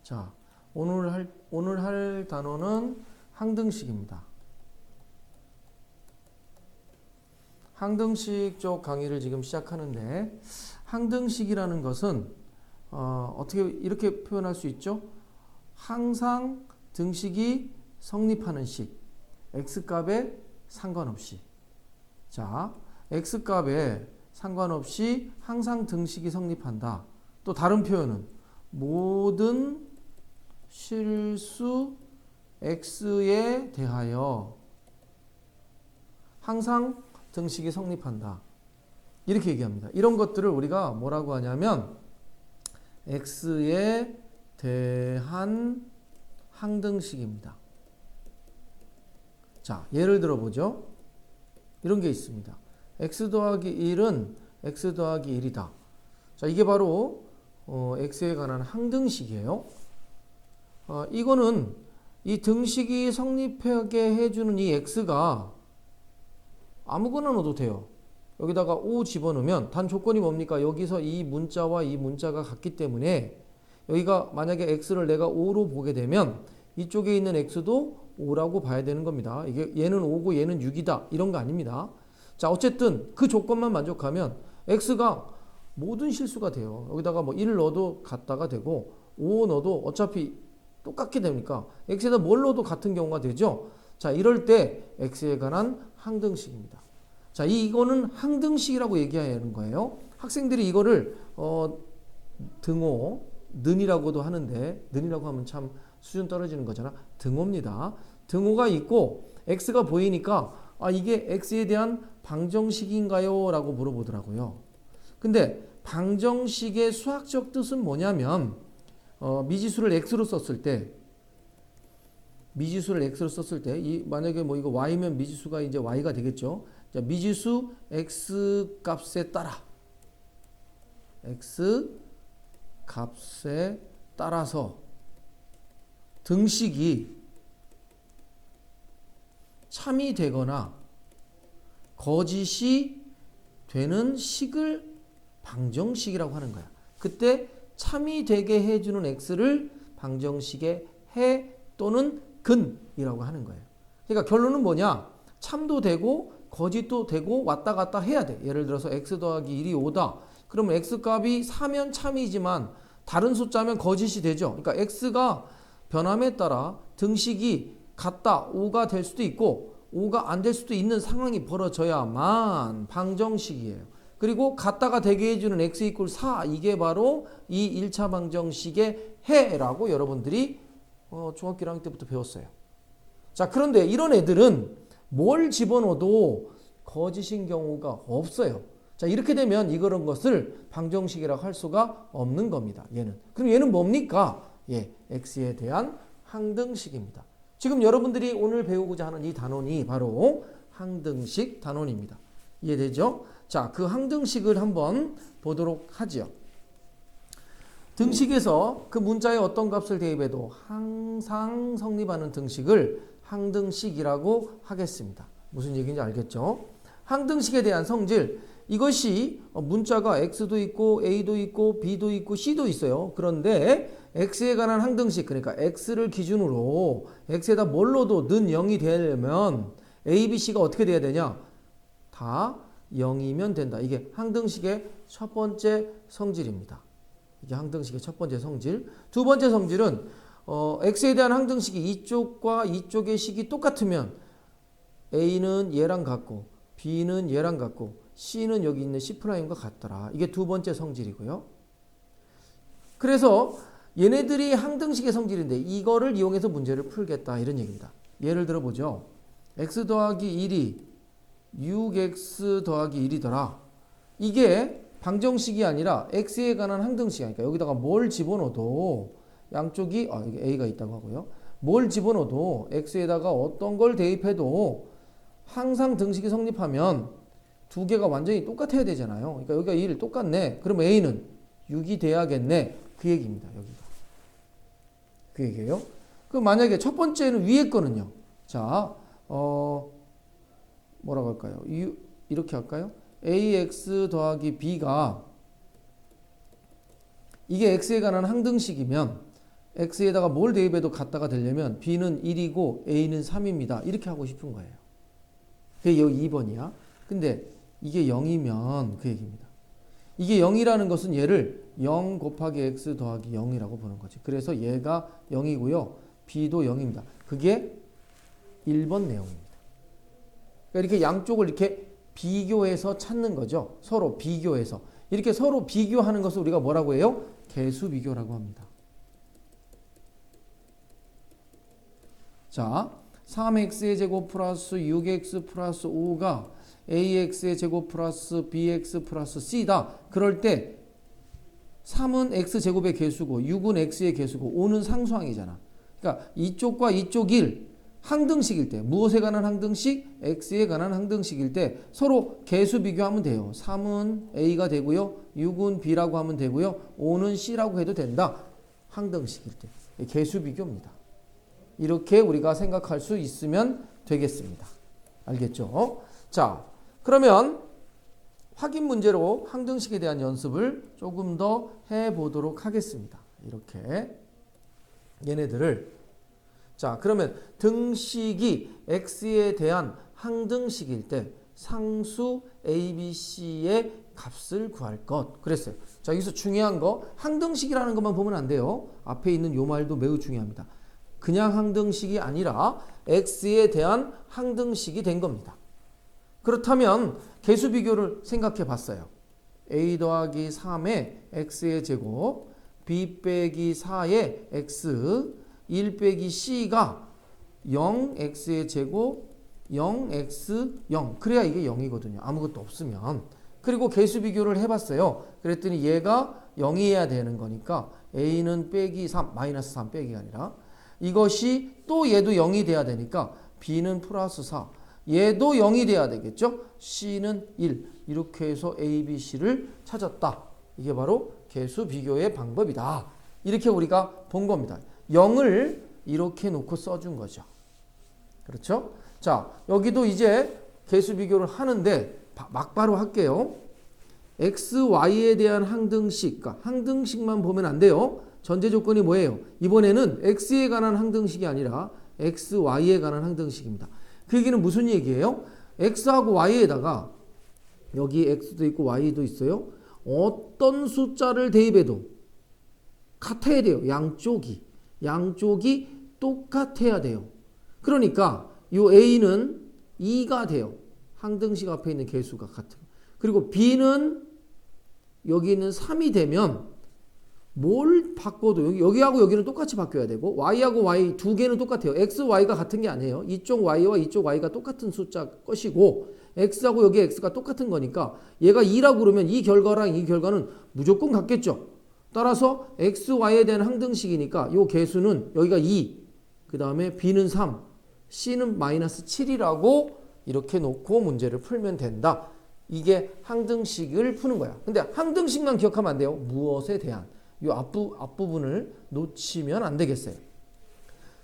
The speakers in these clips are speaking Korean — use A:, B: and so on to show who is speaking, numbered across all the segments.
A: 자, 오늘 할 단어는 항등식입니다. 항등식 쪽 강의를 지금 시작하는데, 항등식이라는 것은 어떻게 이렇게 표현할 수 있죠? 항상 등식이 성립하는 식, x값에 상관없이. 자, x값에 상관없이 항상 등식이 성립한다. 또 다른 표현은 모든 실수 x에 대하여 항상 등식이 성립한다. 이렇게 얘기합니다. 이런 것들을 우리가 뭐라고 하냐면 x에 대한 항등식입니다. 자, 예를 들어보죠. 이런 게 있습니다. x 더하기 1은 x 더하기 1이다. 자, 이게 바로 x에 관한 항등식이에요. 이거는 이 등식이 성립하게 해주는 이 x가 아무거나 넣어도 돼요. 여기다가 5 집어넣으면 단 조건이 뭡니까? 여기서 이 문자와 이 문자가 같기 때문에 여기가 만약에 x를 내가 5로 보게 되면 이쪽에 있는 x도 5라고 봐야 되는 겁니다. 이게 얘는 5고 얘는 6이다. 이런 거 아닙니다. 자, 어쨌든 그 조건만 만족하면 x가 모든 실수가 돼요. 여기다가 뭐 1 넣어도 같다가 되고 5 넣어도 어차피 똑같게 되니까 x에다 뭘 넣어도 같은 경우가 되죠. 자, 이럴 때 x에 관한 항등식입니다. 자, 이거는 항등식이라고 얘기하는 거예요. 학생들이 이거를 등호, 는이라고도 하는데, 는이라고 하면 참 수준 떨어지는 거잖아. 등호입니다. 등호가 있고 x가 보이니까 이게 x에 대한 방정식인가요? 라고 물어보더라고요. 근데 방정식의 수학적 뜻은 뭐냐면 미지수를 x로 썼을 때 만약에 뭐 이거 y면 미지수가 이제 y가 되겠죠. 자, 미지수 x 값에 따라서 등식이 참이 되거나 거짓이 되는 식을 방정식이라고 하는 거야. 그때 참이 되게 해주는 x를 방정식의 해 또는 근이라고 하는 거예요. 그러니까 결론은 뭐냐? 참도 되고 거짓도 되고 왔다 갔다 해야 돼. 예를 들어서 x 더하기 1이 5다. 그러면 x값이 4면 참이지만 다른 숫자면 거짓이 되죠. 그러니까 x가 변함에 따라 등식이 같다 5가 될 수도 있고 5가 안 될 수도 있는 상황이 벌어져야만 방정식이에요. 그리고 같다가 되게 해주는 x 이퀄 4, 이게 바로 이 1차 방정식의 해라고 여러분들이 중학교 1학년 때부터 배웠어요. 자, 그런데 이런 애들은 뭘 집어넣어도 거짓인 경우가 없어요. 자, 이렇게 되면 이런 것을 방정식이라고 할 수가 없는 겁니다. 얘는. 그럼 얘는 뭡니까? x에 대한 항등식입니다. 지금 여러분들이 오늘 배우고자 하는 이 단원이 바로 항등식 단원입니다. 이해되죠? 자, 그 항등식을 한번 보도록 하죠. 등식에서 그 문자에 어떤 값을 대입해도 항상 성립하는 등식을 항등식이라고 하겠습니다. 무슨 얘기인지 알겠죠? 항등식에 대한 성질, 이것이 문자가 x도 있고 a도 있고 b도 있고 c도 있어요. 그런데 x에 관한 항등식, 그러니까 x를 기준으로 x에다 뭘 넣어도 는 0이 되려면 a, b, c가 어떻게 돼야 되냐? 다 0이면 된다. 이게 항등식의 첫 번째 성질입니다. 이게 항등식의 첫 번째 성질. 두 번째 성질은 x에 대한 항등식이 이쪽과 이쪽의 식이 똑같으면 a는 얘랑 같고 b는 얘랑 같고 c는 여기 있는 C'과 같더라. 이게 두 번째 성질이고요. 그래서 얘네들이 항등식의 성질인데 이거를 이용해서 문제를 풀겠다 이런 얘기입니다. 예를 들어보죠. x 더하기 1이 6x 더하기 1이더라. 이게 방정식이 아니라 x에 관한 항등식이니까 여기다가 뭘 집어넣어도 양쪽이 여기 a가 있다고 하고요. 뭘 집어넣어도 x에다가 어떤 걸 대입해도 항상 등식이 성립하면 두 개가 완전히 똑같아야 되잖아요. 그러니까 여기가 1 똑같네. 그럼 a는 6이 돼야겠네. 그 얘기입니다. 여기가. 그 얘기예요. 그럼 만약에 첫 번째는 위에 거는요. 자, 뭐라고 할까요? 이렇게 할까요? ax 더하기 b가 이게 x에 관한 항등식이면 x에다가 뭘 대입해도 같다가 되려면 b는 1이고 a는 3입니다. 이렇게 하고 싶은 거예요. 그게 여기 2번이야. 근데 이게 0이면 그 얘기입니다. 이게 0이라는 것은 얘를 0 곱하기 x 더하기 0이라고 보는 거지. 그래서 얘가 0이고요. b도 0입니다. 그게 1번 내용입니다. 그러니까 이렇게 양쪽을 이렇게 비교해서 찾는 거죠. 서로 비교해서. 이렇게 서로 비교하는 것을 우리가 뭐라고 해요? 개수 비교라고 합니다. 자, 3x의 제곱 플러스 6x 플러스 5가 ax의 제곱 플러스 bx 플러스 c다. 그럴 때 3은 x제곱의 개수고 6은 x의 개수고 5는 상수항이잖아. 그러니까 이쪽과 이쪽 1, 항등식일 때, 무엇에 관한 항등식? x에 관한 항등식일 때 서로 개수 비교하면 돼요. 3은 a가 되고요. 6은 b라고 하면 되고요. 5는 c라고 해도 된다. 항등식일 때. 개수 비교입니다. 이렇게 우리가 생각할 수 있으면 되겠습니다. 알겠죠? 자, 그러면 확인 문제로 항등식에 대한 연습을 조금 더 해보도록 하겠습니다. 이렇게 얘네들을 자, 그러면 등식이 x에 대한 항등식일 때 상수 ABC의 값을 구할 것 그랬어요. 자, 여기서 중요한 거 항등식이라는 것만 보면 안 돼요. 앞에 있는 요 말도 매우 중요합니다. 그냥 항등식이 아니라 x에 대한 항등식이 된 겁니다. 그렇다면 개수 비교를 생각해 봤어요. a 더하기 3의 x의 제곱, b 빼기 4의 x, 1 빼기 c가 0x의 제곱, 0x, 0. 그래야 이게 0이거든요. 아무것도 없으면. 그리고 개수 비교를 해봤어요. 그랬더니 얘가 0이어야 되는 거니까 a는 빼기 3, 마이너스 3 빼기가 아니라 이것이 또 얘도 0이 돼야 되니까 b는 플러스 4. 얘도 0이 돼야 되겠죠. c는 1. 이렇게 해서 a, b, c를 찾았다. 이게 바로 개수 비교의 방법이다. 이렇게 우리가 본 겁니다. 0을 이렇게 놓고 써준 거죠. 그렇죠? 자, 여기도 이제 개수 비교를 하는데 막바로 할게요. x, y에 대한 항등식, 그러니까 항등식만 보면 안 돼요. 전제 조건이 뭐예요? 이번에는 x에 관한 항등식이 아니라 x, y에 관한 항등식입니다. 그 얘기는 무슨 얘기예요? x하고 y에다가 여기 x도 있고 y도 있어요. 어떤 숫자를 대입해도 같아야 돼요. 양쪽이 똑같아야 돼요. 그러니까 이 a는 2가 돼요. 항등식 앞에 있는 개수가 같은. 그리고 b는 여기 있는 3이 되면 뭘 바꿔도 여기하고 여기는 똑같이 바뀌어야 되고 y하고 y 두 개는 똑같아요. x, y가 같은 게 아니에요. 이쪽 y와 이쪽 y가 똑같은 숫자 것이고 x하고 여기 x가 똑같은 거니까 얘가 2라고 그러면 이 결과랑 이 결과는 무조건 같겠죠. 따라서 x, y에 대한 항등식이니까 이 개수는 여기가 2, 그 다음에 b는 3, c는 마이너스 7이라고 이렇게 놓고 문제를 풀면 된다. 이게 항등식을 푸는 거야. 근데 항등식만 기억하면 안 돼요. 무엇에 대한. 이 앞부분을 놓치면 안 되겠어요.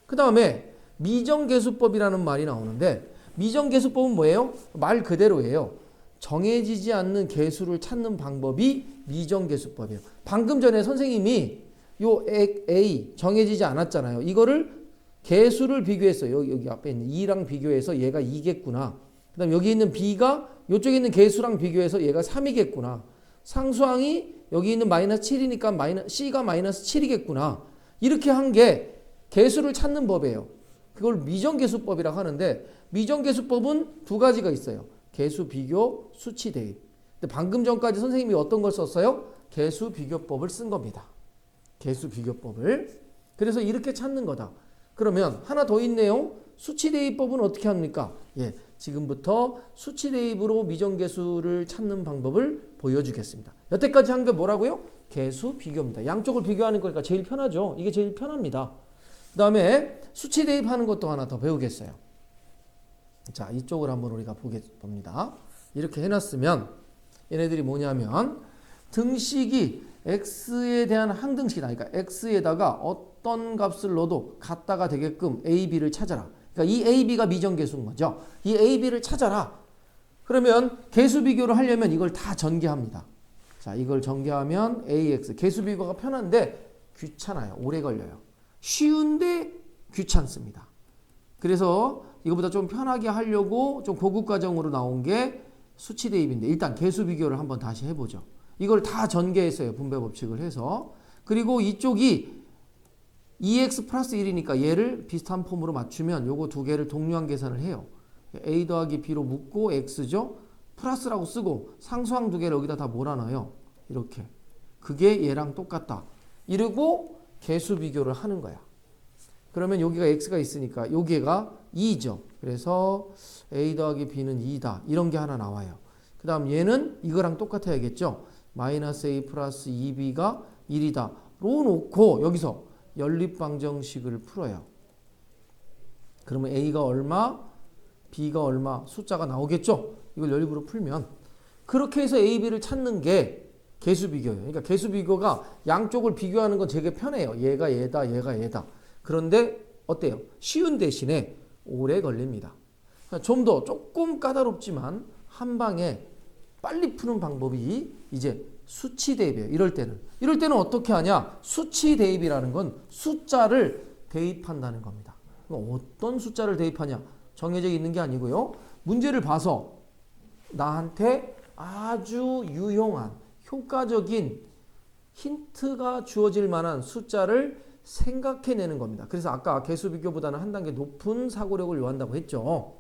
A: 그 다음에 미정계수법이라는 말이 나오는데 미정계수법은 뭐예요? 말 그대로예요. 정해지지 않는 계수를 찾는 방법이 미정계수법이에요. 방금 전에 선생님이 요 A 정해지지 않았잖아요. 이거를 계수를 비교했어요. 여기 앞에 있는 2랑 비교해서 얘가 2겠구나. 그 다음에 여기 있는 B가 이쪽에 있는 계수랑 비교해서 얘가 3이겠구나. 상수항이 여기 있는 마이너스 7이니까 C가 마이너스 7이겠구나. 이렇게 한 게 계수를 찾는 법이에요. 그걸 미정계수법이라고 하는데 미정계수법은 두 가지가 있어요. 계수 비교, 수치 대입. 근데 방금 전까지 선생님이 어떤 걸 썼어요? 계수 비교법을 쓴 겁니다. 계수 비교법을. 그래서 이렇게 찾는 거다. 그러면 하나 더 있네요. 수치 대입법은 어떻게 합니까? 예, 지금부터 수치 대입으로 미정계수를 찾는 방법을 보여주겠습니다. 여태까지 한 게 뭐라고요? 계수 비교입니다. 양쪽을 비교하는 거니까 제일 편하죠. 이게 제일 편합니다. 그 다음에 수치 대입하는 것도 하나 더 배우겠어요. 자, 이쪽을 한번 우리가 봅니다. 이렇게 해놨으면 얘네들이 뭐냐면 등식이 x에 대한 항등식이다. 그러니까 x에다가 어떤 값을 넣어도 같다가 되게끔 a, b를 찾아라. 그러니까 이 a, b가 미정계수인 거죠. 이 a, b를 찾아라. 그러면 계수 비교를 하려면 이걸 다 전개합니다. 자, 이걸 전개하면 ax. 계수 비교가 편한데 귀찮아요. 오래 걸려요. 쉬운데 귀찮습니다. 그래서 이거보다 좀 편하게 하려고 좀 고급 과정으로 나온 게 수치 대입인데 일단 개수 비교를 한번 다시 해보죠. 이걸 다 전개했어요. 분배 법칙을 해서. 그리고 이쪽이 2x 플러스 1이니까 얘를 비슷한 폼으로 맞추면 요거 두 개를 동류한 계산을 해요. a 더하기 b로 묶고 x죠. 플러스라고 쓰고 상수항 두 개를 여기다 다 몰아넣어요. 이렇게. 그게 얘랑 똑같다. 이러고 개수 비교를 하는 거야. 그러면 여기가 x가 있으니까 여기가 2죠. 그래서 a 더하기 b는 2다. 이런 게 하나 나와요. 그 다음 얘는 이거랑 똑같아야겠죠. 마이너스 a 플러스 2b가 1이다. 로 놓고 여기서 연립방정식을 풀어요. 그러면 a가 얼마, b가 얼마 숫자가 나오겠죠. 이걸 연립으로 풀면 그렇게 해서 a, b를 찾는 게 개수 비교예요. 그러니까 개수 비교가 양쪽을 비교하는 건 되게 편해요. 얘가 얘다, 얘가 얘다. 그런데 어때요? 쉬운 대신에 오래 걸립니다. 좀 더 조금 까다롭지만 한 방에 빨리 푸는 방법이 이제 수치 대입이에요. 이럴 때는 어떻게 하냐? 수치 대입이라는 건 숫자를 대입한다는 겁니다. 어떤 숫자를 대입하냐? 정해져 있는 게 아니고요. 문제를 봐서 나한테 아주 유용한 효과적인 힌트가 주어질 만한 숫자를 생각해내는 겁니다. 그래서 아까 개수 비교보다는 한 단계 높은 사고력을 요한다고 했죠.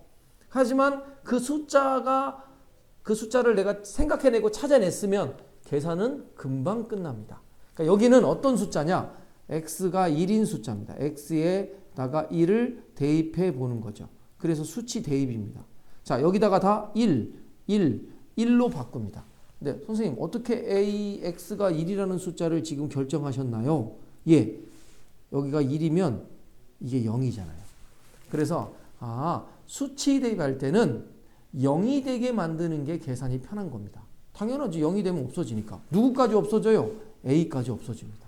A: 하지만 그 숫자를 내가 생각해내고 찾아냈으면 계산은 금방 끝납니다. 그러니까 여기는 어떤 숫자냐? x가 1인 숫자입니다. x에다가 1을 대입해 보는 거죠. 그래서 수치 대입입니다. 자, 여기다가 다 1로 바꿉니다. 네, 선생님 어떻게 x가 1이라는 숫자를 지금 결정하셨나요? 예, 여기가 1이면 이게 0이잖아요. 그래서 수치 대입할 때는 0이 되게 만드는 게 계산이 편한 겁니다. 당연하지. 0이 되면 없어지니까. 누구까지 없어져요? a까지 없어집니다.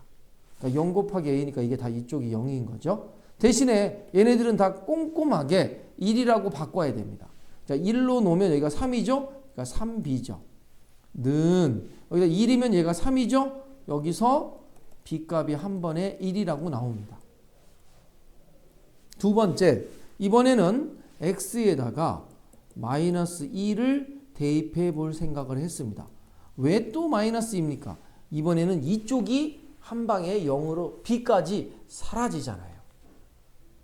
A: 그러니까 0 곱하기 a니까 이게 다 이쪽이 0인 거죠. 대신에 얘네들은 다 꼼꼼하게 1이라고 바꿔야 됩니다. 자, 1로 놓으면 여기가 3이죠? 그러니까 3b죠. 여기다 1이면 얘가 3이죠? 여기서 b값이 한 번에 1이라고 나옵니다. 두 번째, 이번에는 x에다가 마이너스 2를 대입해 볼 생각을 했습니다. 왜 또 마이너스입니까? 이번에는 이쪽이 한 방에 0으로 b까지 사라지잖아요.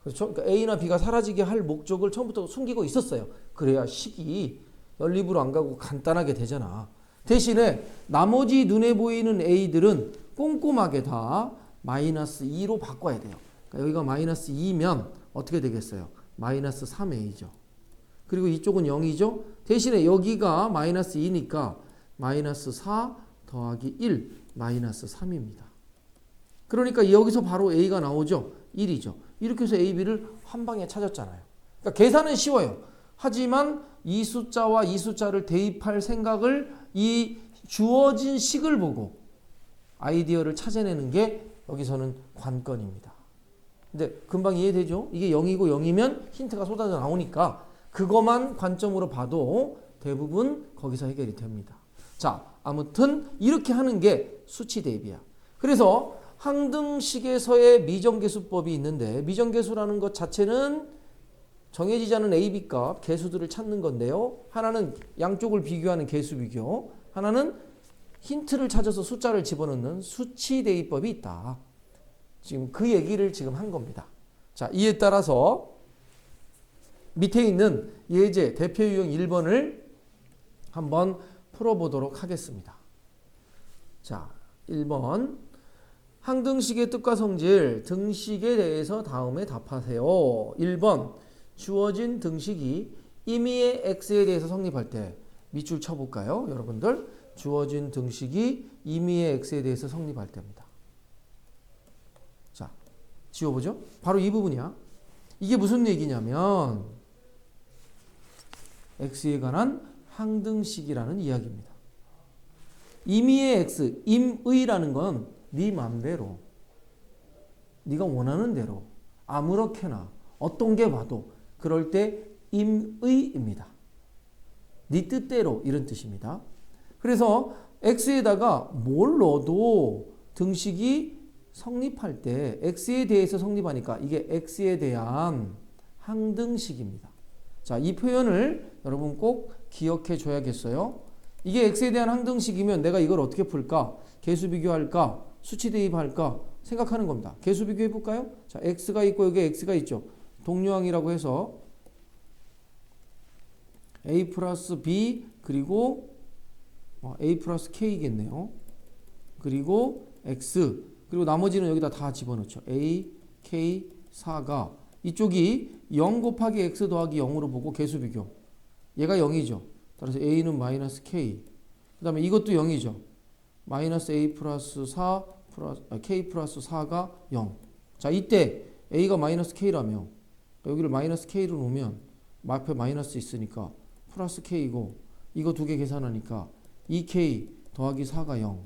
A: 그렇죠? 그러니까 a나 b가 사라지게 할 목적을 처음부터 숨기고 있었어요. 그래야 식이 연립으로 안 가고 간단하게 되잖아. 대신에 나머지 눈에 보이는 a들은 꼼꼼하게 다 마이너스 2로 바꿔야 돼요. 그러니까 여기가 마이너스 2면 어떻게 되겠어요? 마이너스 3a죠. 그리고 이쪽은 0이죠. 대신에 여기가 마이너스 2니까 마이너스 4 더하기 1 마이너스 3입니다. 그러니까 여기서 바로 a가 나오죠. 1이죠. 이렇게 해서 a, b를 한 방에 찾았잖아요. 그러니까 계산은 쉬워요. 하지만 이 숫자와 이 숫자를 대입할 생각을 이 주어진 식을 보고 아이디어를 찾아내는 게 여기서는 관건입니다. 근데 금방 이해되죠? 이게 0이고 0이면 힌트가 쏟아져 나오니까 그것만 관점으로 봐도 대부분 거기서 해결이 됩니다. 자, 아무튼 이렇게 하는 게 수치 대입이야. 그래서 항등식에서의 미정계수법이 있는데 미정계수라는 것 자체는 정해지지 않은 a, b 값 계수들을 찾는 건데요. 하나는 양쪽을 비교하는 개수 비교, 하나는 힌트를 찾아서 숫자를 집어넣는 수치 대입법이 있다. 지금 그 얘기를 지금 한 겁니다. 자, 이에 따라서 밑에 있는 예제 대표 유형 1번을 한번 풀어보도록 하겠습니다. 자, 1번 항등식의 뜻과 성질, 등식에 대해서 다음에 답하세요. 1번 주어진 등식이 임의의 x에 대해서 성립할 때 밑줄 쳐볼까요? 여러분들 주어진 등식이 임의의 x에 대해서 성립할 때입니다. 자, 지워보죠. 바로 이 부분이야. 이게 무슨 얘기냐면 x에 관한 항등식이라는 이야기입니다. 임의의 x, 임의라는 건 네 맘대로, 네가 원하는 대로 아무렇게나 어떤 게 봐도 그럴 때 임의입니다. 네 뜻대로 이런 뜻입니다. 그래서 x에다가 뭘 넣어도 등식이 성립할 때 x에 대해서 성립하니까 이게 x에 대한 항등식입니다. 자, 이 표현을 여러분 꼭 기억해 줘야겠어요. 이게 x에 대한 항등식이면 내가 이걸 어떻게 풀까? 계수 비교할까? 수치 대입할까? 생각하는 겁니다. 계수 비교해 볼까요? 자, x가 있고 여기 x가 있죠. 동류항이라고 해서 a 플러스 b 그리고 a 플러스 k겠네요. 그리고 x 그리고 나머지는 여기다 다 집어넣죠. a, k, 4가 이쪽이 0 곱하기 x 더하기 0으로 보고 계수 비교. 얘가 0이죠. 따라서 a는 마이너스 k. 그 다음에 이것도 0이죠. 마이너스 a 플러스 4 플러스 k 플러스 4가 0. 자, 이때 a가 마이너스 k라며 여기를 마이너스 k로 놓으면 앞에 마이너스 있으니까 플러스 k이고 이거 두 개 계산하니까 2k 더하기 4가 0.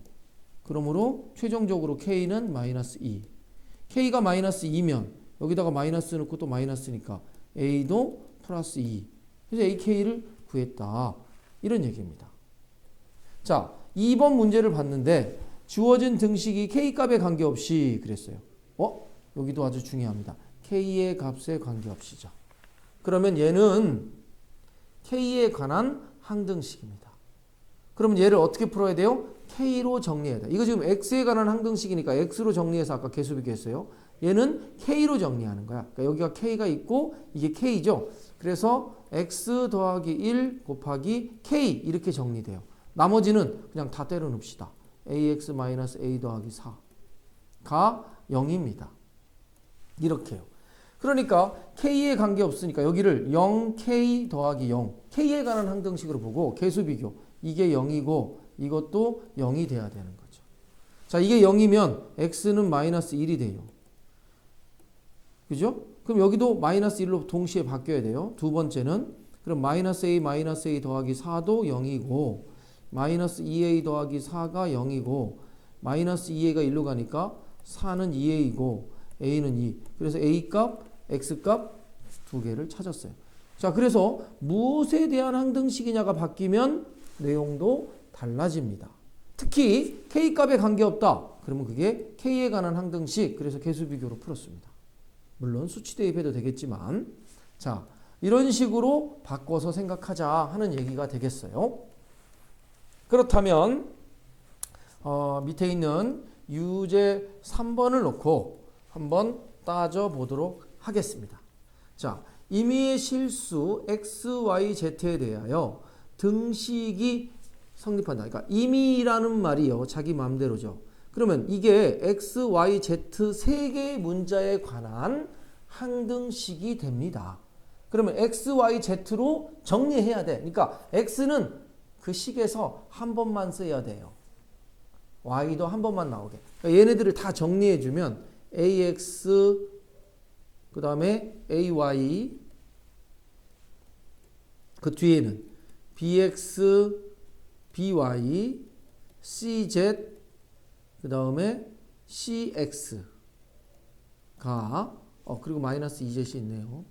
A: 그러므로 최종적으로 k는 마이너스 2. k가 마이너스 2면 여기다가 마이너스 넣고 또 마이너스니까 a도 플러스 2. 그래서 ak를 구했다. 이런 얘기입니다. 자, 2번 문제를 봤는데 주어진 등식이 k값에 관계없이 그랬어요. 여기도 아주 중요합니다. k의 값에 관계없이죠. 그러면 얘는 k에 관한 항등식입니다. 그러면 얘를 어떻게 풀어야 돼요? k로 정리해야 돼. 이거 지금 x에 관한 항등식이니까 x로 정리해서 아까 계수 비교했어요. 얘는 k로 정리하는 거야. 그러니까 여기가 k가 있고 이게 k죠. 그래서 x 더하기 1 곱하기 k 이렇게 정리돼요. 나머지는 그냥 다 때려 넣읍시다. ax 마이너스 a 더하기 4가 0입니다. 이렇게요. 그러니까 k에 관계없으니까 여기를 0k 더하기 0 k에 관한 항등식으로 보고 계수 비교. 이게 0이고 이것도 0이 돼야 되는 거죠. 자, 이게 0이면 x는 마이너스 1이 돼요. 그죠? 그럼 여기도 마이너스 1로 동시에 바뀌어야 돼요. 두 번째는 그럼 마이너스 a 더하기 4도 0이고 마이너스 2a 더하기 4가 0이고 마이너스 2a가 1로 가니까 4는 2a이고 a는 2. 그래서 a 값, x 값 두 개를 찾았어요. 자, 그래서 무엇에 대한 항등식이냐가 바뀌면 내용도 달라집니다. 특히 k 값에 관계없다. 그러면 그게 k에 관한 항등식. 그래서 계수 비교로 풀었습니다. 물론 수치 대입해도 되겠지만 자, 이런 식으로 바꿔서 생각하자 하는 얘기가 되겠어요. 그렇다면 밑에 있는 유제 3번을 놓고 한번 따져보도록 하겠습니다. 자, 임의의 실수 x, y, z에 대하여 등식이 성립한다. 그러니까 임의라는 말이요. 자기 마음대로죠. 그러면 이게 x, y, z 세 개의 문자에 관한 항등식이 됩니다. 그러면 x, y, z로 정리해야 돼. 그러니까 x는 그 식에서 한 번만 써야 돼요. y도 한 번만 나오게. 그러니까 얘네들을 다 정리해주면 ax 그 다음에 ay 그 뒤에는 bx, by, cz 그 다음에 cx가 그리고 마이너스 2z이 있네요.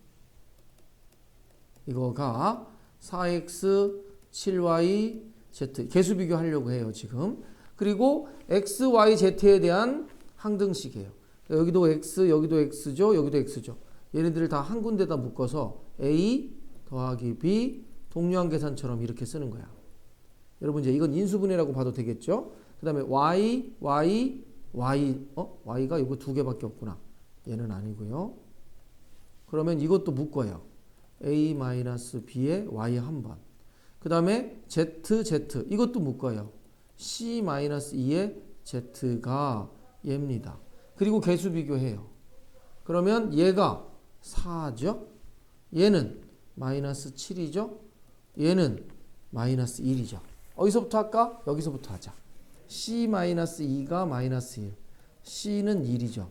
A: 이거가 4x, 7y, z 계수 비교하려고 해요 지금. 그리고 x, y, z에 대한 항등식이에요. 여기도 x, 여기도 x죠, 여기도 x죠. 얘네들을 다 한 군데다 묶어서 a 더하기 b 동류항 계산처럼 이렇게 쓰는 거야. 여러분 이제 이건 인수분해라고 봐도 되겠죠? 그 다음에 y, y가 이거 두 개밖에 없구나. 얘는 아니고요. 그러면 이것도 묶어요. a-b에 y 한 번. 그 다음에 z 이것도 묶어요. c-2에 z가 얘입니다. 그리고 계수 비교해요. 그러면 얘가 4죠. 얘는 마이너스 7이죠. 얘는 마이너스 1이죠. 어디서부터 할까? 여기서부터 하자. c-2가 마이너스 1. c는 1이죠.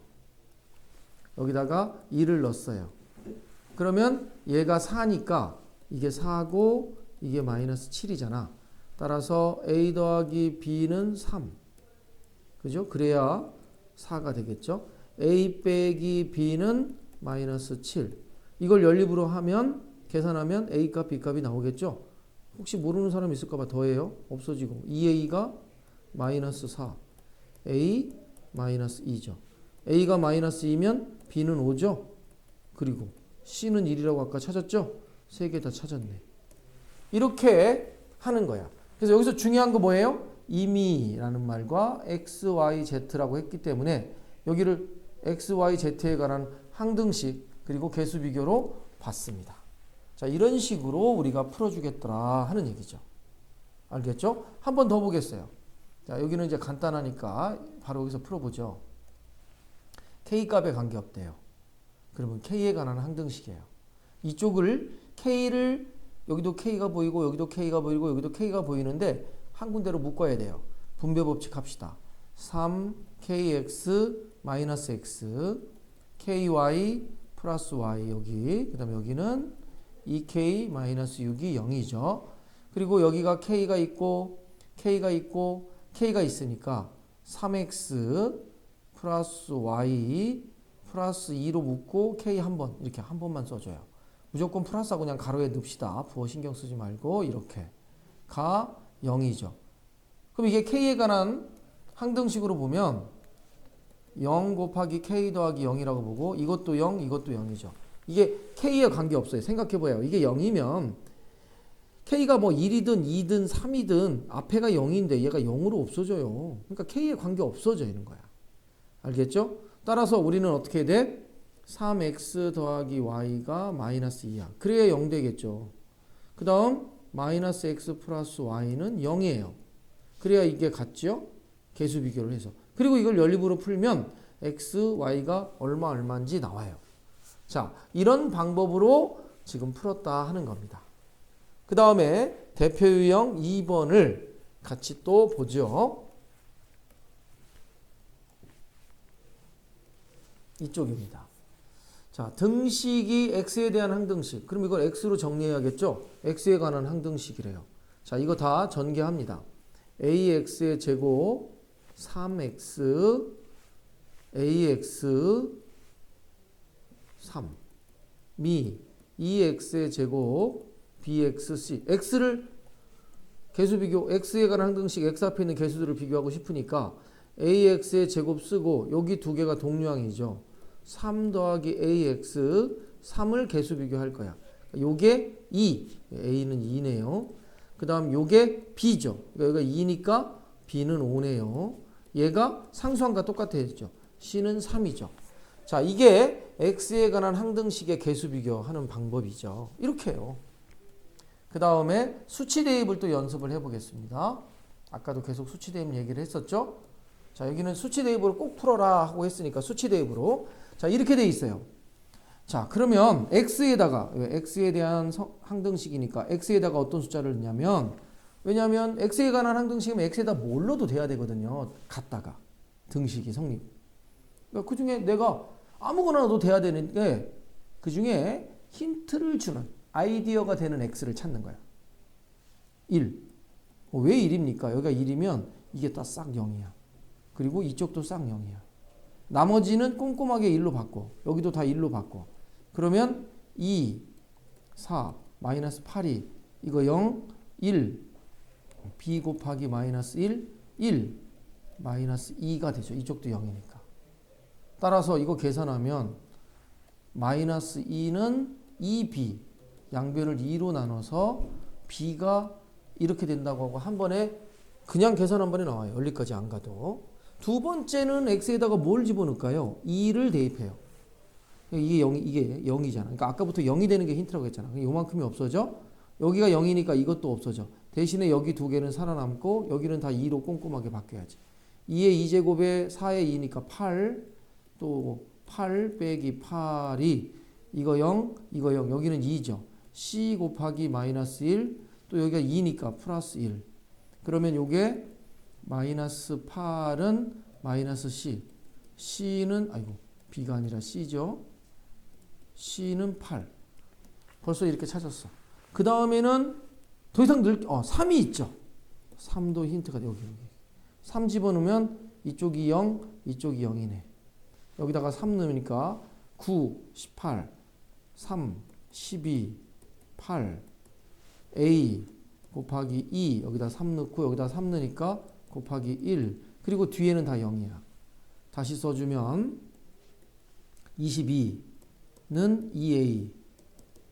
A: 여기다가 1을 넣었어요. 그러면 얘가 4니까 이게 4고 이게 마이너스 7이잖아. 따라서 a 더하기 b는 3. 그죠? 그래야 4가 되겠죠. a 빼기 b는 마이너스 7. 이걸 연립으로 하면 계산하면 a 값, b 값이 나오겠죠. 혹시 모르는 사람 있을까 봐 더해요. 없어지고 2a가 마이너스 4, a 마이너스 2죠. A가 마이너스 2면 B는 5죠. 그리고 C는 1이라고 아까 찾았죠. 세 개 다 찾았네. 이렇게 하는 거야. 그래서 여기서 중요한 거 뭐예요? 임의라는 말과 x, y, z라고 했기 때문에 여기를 x, y, z에 관한 항등식 그리고 개수 비교로 봤습니다. 자, 이런 식으로 우리가 풀어주겠더라 하는 얘기죠. 알겠죠? 한 번 더 보겠어요. 자, 여기는 이제 간단하니까 바로 여기서 풀어보죠. K값에 관계없대요. 그러면 K에 관한 항등식이에요. 이쪽을 K를 여기도 K가 보이고 여기도 K가 보이고 여기도 K가 보이는데 한 군데로 묶어야 돼요. 분배 법칙 합시다. 3KX-X KY 플러스 Y 여기 그 다음에 여기는 2K-6이 0이죠. 그리고 여기가 K가 있고 K가 있고 K가 있으니까 3X 플러스 Y 플러스 2로 묶고 K 한 번 이렇게 한 번만 써줘요. 무조건 플러스하고 그냥 가로에 넣읍시다. 부호 신경 쓰지 말고 이렇게 가 0이죠. 그럼 이게 K에 관한 항등식으로 보면 0 곱하기 K 더하기 0이라고 보고 이것도 0 이것도 0이죠. 이게 K에 관계없어요. 생각해봐요. 이게 0이면 K가 뭐 1이든 2든 3이든 앞에가 0인데 얘가 0으로 없어져요. 그러니까 K에 관계 없어지는 거야. 알겠죠? 따라서 우리는 어떻게 해야 돼? 3x 더하기 y가 마이너스 2야. 그래야 0 되겠죠. 그 다음 마이너스 x 플러스 y는 0이에요. 그래야 이게 같죠? 개수 비교를 해서. 그리고 이걸 연립으로 풀면 x, y가 얼마인지 나와요. 자, 이런 방법으로 지금 풀었다 하는 겁니다. 그 다음에 대표 유형 2번을 같이 또 보죠. 이쪽입니다. 자, 등식이 x에 대한 항등식. 그럼 이걸 x로 정리해야겠죠? x에 관한 항등식이래요. 자, 이거 다 전개합니다. ax의 제곱 3x ax 3 미 2x의 제곱 bxc x를 개수 비교 x에 관한 항등식 x 앞에 있는 개수들을 비교하고 싶으니까 ax의 제곱 쓰고 여기 두 개가 동류항이죠. 3 더하기 ax 3을 개수 비교할 거야. 요게 2 a는 2네요. 그 다음 요게 b죠. 그러니까 여기가 2니까 b는 5네요. 얘가 상수항과 똑같아야죠. c는 3이죠. 자, 이게 x에 관한 항등식의 개수 비교하는 방법이죠. 이렇게 해요. 그 다음에 수치 대입을 또 연습을 해보겠습니다. 아까도 계속 수치 대입 얘기를 했었죠. 자, 여기는 수치 대입을 꼭 풀어라 하고 했으니까 수치 대입으로. 자, 이렇게 돼 있어요. 자, 그러면 x에다가 x에 대한 항등식이니까 x에다가 어떤 숫자를 넣냐면, 왜냐하면 x에 관한 항등식이면 x에다 뭘 넣어도 돼야 되거든요. 같다가 등식이 성립. 그러니까 그 중에 내가 아무거나 넣어도 돼야 되는데 그 중에 힌트를 주는 아이디어가 되는 x를 찾는 거야. 1. 왜 1입니까? 여기가 1이면 이게 다 싹 0이야. 그리고 이쪽도 싹 0이야. 나머지는 꼼꼼하게 1로 바꿔. 여기도 다 1로 바꿔. 그러면 2, 4, 마이너스 8이 이거 0, 1, b 곱하기 마이너스 1, 1, 마이너스 2가 되죠. 이쪽도 0이니까. 따라서 이거 계산하면 마이너스 2는 2b, 양변을 2로 나눠서 b가 이렇게 된다고 하고 한 번에 그냥 계산 한 번에 나와요. 여기까지 안 가도. 두 번째는 x에다가 뭘 집어넣을까요? 2를 대입해요. 이게 0이잖아. 그러니까 아까부터 0이 되는 게 힌트라고 했잖아. 요만큼이 없어져. 여기가 0이니까 이것도 없어져. 대신에 여기 두 개는 살아남고 여기는 다 2로 꼼꼼하게 바뀌어야지. 2의 2제곱에 4의 2니까 8, 또 8 빼기 8이 이거 0, 이거 0, 여기는 2죠. c 곱하기 마이너스 1, 또 여기가 2니까 플러스 1. 그러면 요게 마이너스 8은 마이너스 c. c는 b가 아니라 c죠. c는 8. 벌써 이렇게 찾았어. 그 다음에는 더 이상 3이 있죠. 3도 힌트가 여기. 3 집어넣으면 이쪽이 0, 이쪽이 0이네. 여기다가 3 넣으니까 9, 18, 3, 12, 8, a 곱하기 2, 여기다 3 넣고 여기다 3 넣으니까 곱하기 1, 그리고 뒤에는 다 0이야. 다시 써주면 22는 2a,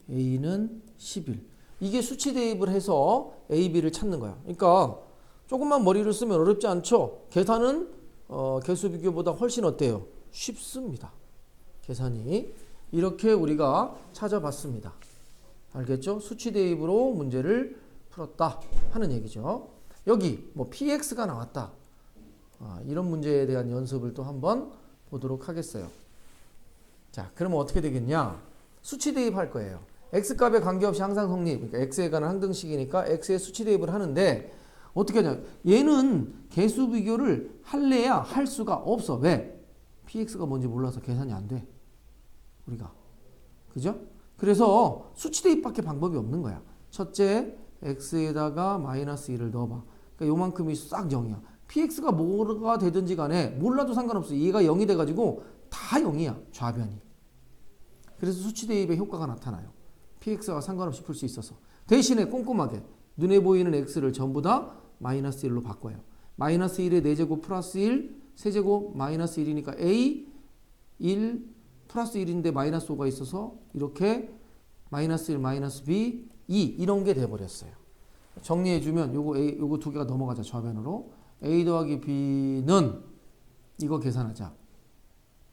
A: a는 11. 이게 수치 대입을 해서 a, b를 찾는 거야. 그러니까 조금만 머리를 쓰면 어렵지 않죠? 계산은 개수 비교보다 훨씬 어때요? 쉽습니다. 계산이. 이렇게 우리가 찾아봤습니다. 알겠죠? 수치 대입으로 문제를 풀었다 하는 얘기죠. 여기 뭐 px가 나왔다. 이런 문제에 대한 연습을 또 한번 보도록 하겠어요. 자, 그러면 어떻게 되겠냐? 수치 대입할 거예요. x값에 관계없이 항상 성립. 그러니까 x에 관한 항등식이니까 x의 수치 대입을 하는데 어떻게 하냐? 얘는 개수 비교를 할래야 할 수가 없어. 왜? px가 뭔지 몰라서 계산이 안 돼. 우리가. 그죠? 그래서 수치 대입밖에 방법이 없는 거야. 첫째, x에다가 마이너스 1을 넣어봐. 그러니까 요만큼이 싹 0이야. px가 뭐가 되든지 간에 몰라도 상관없어. 얘가 0이 돼가지고 다 0이야. 좌변이. 그래서 수치 대입의 효과가 나타나요. px와 상관없이 풀 수 있어서. 대신에 꼼꼼하게 눈에 보이는 x를 전부 다 마이너스 1로 바꿔요. 마이너스 1에 4제곱 플러스 1, 세제곱 마이너스 1이니까 a, 1, 플러스 1인데 마이너스 5가 있어서 이렇게 마이너스 1, 마이너스 b, 2 이런 게 돼버렸어요. 정리해주면 요거 두 개가 넘어가자. 좌변으로. a 더하기 b는 이거 계산하자.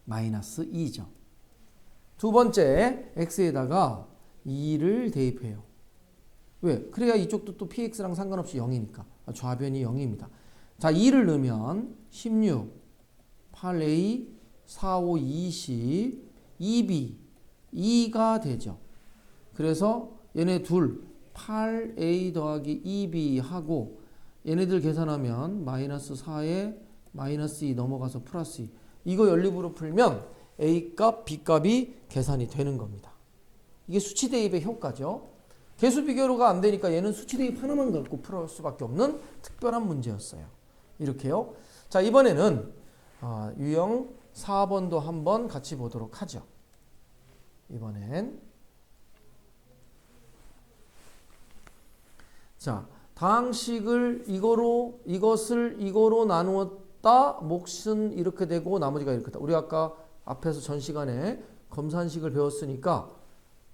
A: 마이너스 2죠. 두 번째 x에다가 2를 대입해요. 왜? 그래야 이쪽도 또 px랑 상관없이 0이니까. 좌변이 0입니다. 자, 2를 넣으면 16, 8a, 4, 5, 20, 2b, 2가 되죠. 그래서 얘네 둘 8a 더하기 2b 하고 얘네들 계산하면 마이너스 4에 마이너스 2 넘어가서 플러스 2. 이거 연립으로 풀면 a값, b값이 계산이 되는 겁니다. 이게 수치 대입의 효과죠. 개수 비교가 안 되니까 얘는 수치 대입 하나만 갖고 풀을 수밖에 없는 특별한 문제였어요. 이렇게요. 자, 이번에는 유형 4번도 한번 같이 보도록 하죠. 이번엔 자, 다항식을 이것을 이거로 나누었다. 몫은 이렇게 되고 나머지가 이렇게 다. 우리 아까 앞에서 전 시간에 검산식을 배웠으니까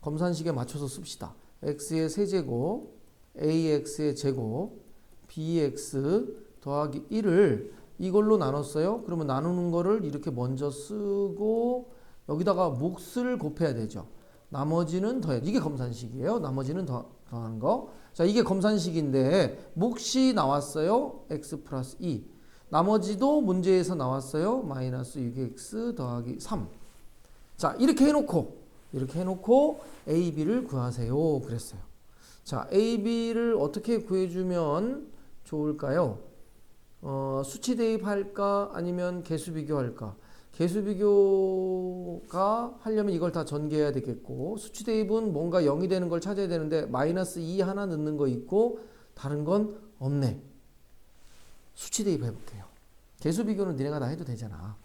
A: 검산식에 맞춰서 씁시다. x의 세제곱, ax의 제곱, bx 더하기 1을 이걸로 나눴어요. 그러면 나누는 거를 이렇게 먼저 쓰고 여기다가 몫을 곱해야 되죠. 나머지는 더해. 이게 검산식이에요. 나머지는 더하는 거. 자, 이게 검산식인데 몫이 나왔어요. x 플러스 2. 나머지도 문제에서 나왔어요. 마이너스 6x 더하기 3. 자, 이렇게 해놓고 a, b를 구하세요. 그랬어요. 자, a, b를 어떻게 구해주면 좋을까요? 수치 대입할까? 아니면 개수 비교할까? 개수 비교가 하려면 이걸 다 전개해야 되겠고, 수치 대입은 뭔가 0이 되는 걸 찾아야 되는데 마이너스 2 하나 넣는 거 있고 다른 건 없네. 수치 대입 해볼게요. 개수 비교는 니네가 다 해도 되잖아.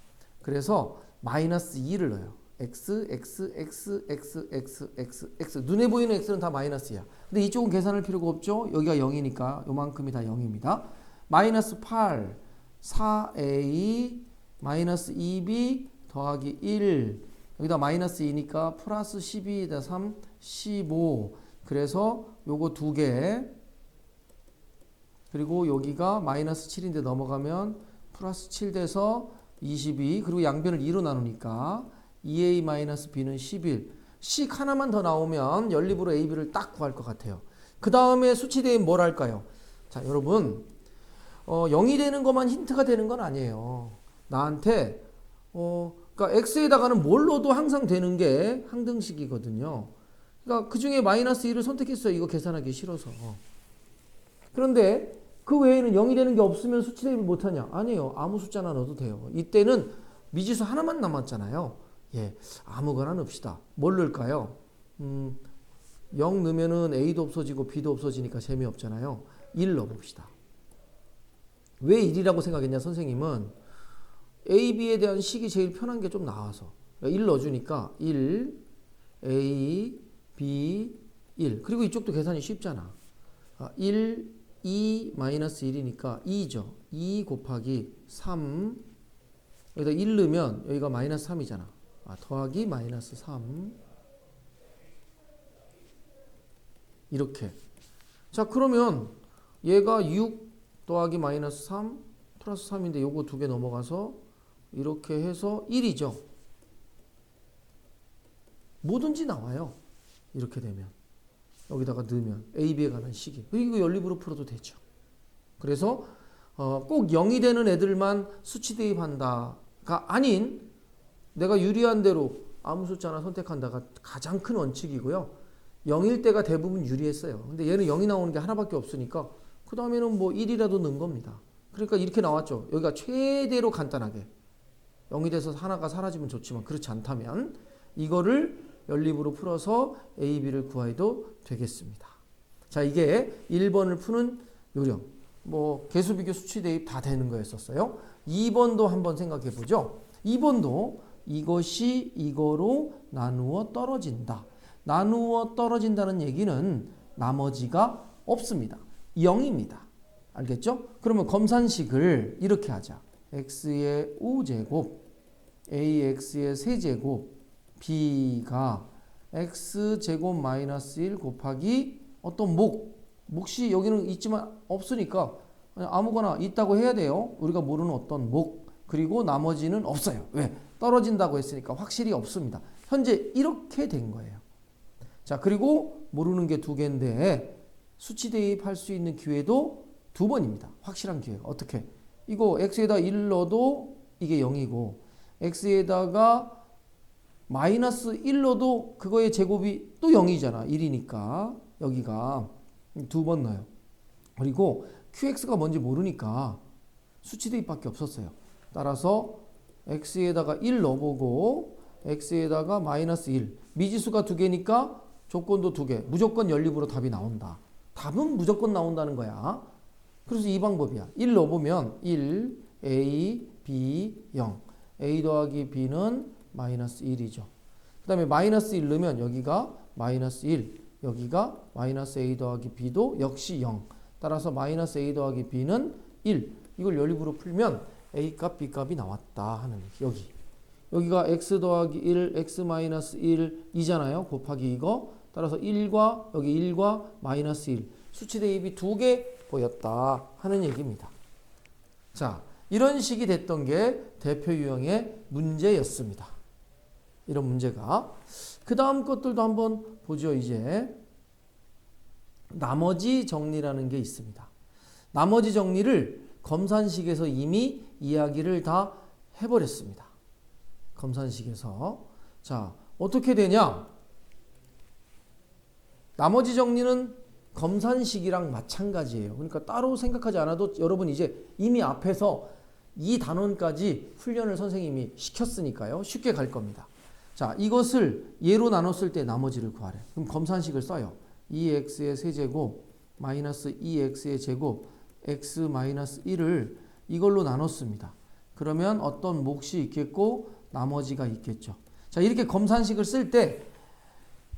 A: 그래서 마이너스 2를 넣어요. x, x, x, x, x, x, x. 눈에 보이는 x는 다 마이너스야. 근데 이쪽은 계산할 필요가 없죠. 여기가 0이니까 요만큼이 다 0입니다. 마이너스 8, 4a, 마이너스 2b 더하기 1. 여기다 마이너스 2니까 플러스 12에다 3, 15. 그래서 요거 두 개. 그리고 여기가 마이너스 7인데 넘어가면 플러스 7 돼서 22. 그리고 양변을 2로 나누니까 2a-b는 11. 식 하나만 더 나오면 연립으로 a, b를 딱 구할 것 같아요. 그 다음에 수치 대입 뭘 할까요? 자, 여러분 0이 되는 것만 힌트가 되는 건 아니에요. 나한테 그러니까 x에다가는 뭘 넣어도 항상 되는 게 항등식이거든요. 그러니까 그 중에 마이너스 1을 선택했어요. 이거 계산하기 싫어서. 그런데 그 외에는 0이 되는 게 없으면 수치 대입을 못하냐? 아니에요. 아무 숫자나 넣어도 돼요. 이때는 미지수 하나만 남았잖아요. 예, 아무거나 넣읍시다. 뭘 넣을까요? 0 넣으면은 a도 없어지고 b도 없어지니까 재미없잖아요. 1 넣어봅시다. 왜 1이라고 생각했냐? 선생님은 a, b에 대한 식이 제일 편한 게 좀 나와서 1 넣어주니까 1, a, b, 1. 그리고 이쪽도 계산이 쉽잖아. 1, 2, 마이너스 1이니까 2죠. 2 곱하기 3. 여기다 1 넣으면 여기가 마이너스 3이잖아. 더하기 마이너스 3 이렇게. 자, 그러면 얘가 6 더하기 마이너스 3 플러스 3인데 요거 두 개 넘어가서 이렇게 해서 1이죠. 뭐든지 나와요. 이렇게 되면. 여기다가 넣으면 AB에 관한 식이. 이거 연립으로 풀어도 되죠. 그래서 꼭 0이 되는 애들만 수치 대입한다가 아닌 내가 유리한 대로 아무 숫자나 선택한다가 가장 큰 원칙이고요. 0일 때가 대부분 유리했어요. 근데 얘는 0이 나오는 게 하나밖에 없으니까 그 다음에는 뭐 1이라도 넣은 겁니다. 그러니까 이렇게 나왔죠. 여기가 최대로 간단하게 0이 돼서 하나가 사라지면 좋지만 그렇지 않다면 이거를 연립으로 풀어서 A, B를 구해도 되겠습니다. 자, 이게 1번을 푸는 요령. 뭐 개수, 비교, 수치 대입 다 되는 거였었어요. 2번도 한번 생각해 보죠. 2번도 이것이 이거로 나누어 떨어진다. 나누어 떨어진다는 얘기는 나머지가 없습니다. 0입니다. 알겠죠? 그러면 검산식을 이렇게 하자. x의 5제곱, ax의 세제곱, b가 x제곱 마이너스 1 곱하기 어떤 몫이 여기는 있지만 없으니까 아무거나 있다고 해야 돼요. 우리가 모르는 어떤 목. 그리고 나머지는 없어요. 왜? 떨어진다고 했으니까 확실히 없습니다. 현재 이렇게 된 거예요. 자, 그리고 모르는 게 두 개인데 수치 대입할 수 있는 기회도 두 번입니다. 확실한 기회가. 어떻게? 이거 x에다 1 넣어도 이게 0이고 x에다가 마이너스 1 넣어도 그거의 제곱이 또 0이잖아. 1이니까 여기가 두 번 넣어요. 그리고 qx가 뭔지 모르니까 수치 대입밖에 없었어요. 따라서 x에다가 1 넣어보고 x에다가 마이너스 1 미지수가 두 개니까 조건도 두 개 무조건 연립으로 답이 나온다. 답은 무조건 나온다는 거야. 그래서 이 방법이야. 1 넣어보면 1 a b 0 a 더하기 b는 마이너스 1이죠. 그 다음에 마이너스 1 넣으면 여기가 마이너스 1 여기가 마이너스 a 더하기 b도 역시 0 따라서 마이너스 a 더하기 b는 1 이걸 연립으로 풀면 a 값 b 값이 나왔다 하는 여기가 x 더하기 1 x 마이너스 1 이잖아요. 곱하기 이거 따라서 1과 여기 1과 마이너스 1 수치 대입이 두 개 보였다 하는 얘기입니다. 자, 이런 식이 됐던 게 대표 유형의 문제였습니다. 이런 문제가. 그 다음 것들도 한번 보죠. 이제 나머지 정리라는 게 있습니다. 나머지 정리를 검산식에서 이미 이야기를 다 해버렸습니다. 검산식에서. 자, 어떻게 되냐? 나머지 정리는 검산식이랑 마찬가지예요. 그러니까 따로 생각하지 않아도 여러분 이제 이미 앞에서 이 단원까지 훈련을 선생님이 시켰으니까요. 쉽게 갈 겁니다. 자, 이것을 예로 나눴을 때 나머지를 구하래. 그럼 검산식을 써요. 2x의 세제곱 마이너스 2x의 제곱 x 마이너스 1을 이걸로 나눴습니다. 그러면 어떤 몫이 있겠고 나머지가 있겠죠. 자, 이렇게 검산식을 쓸 때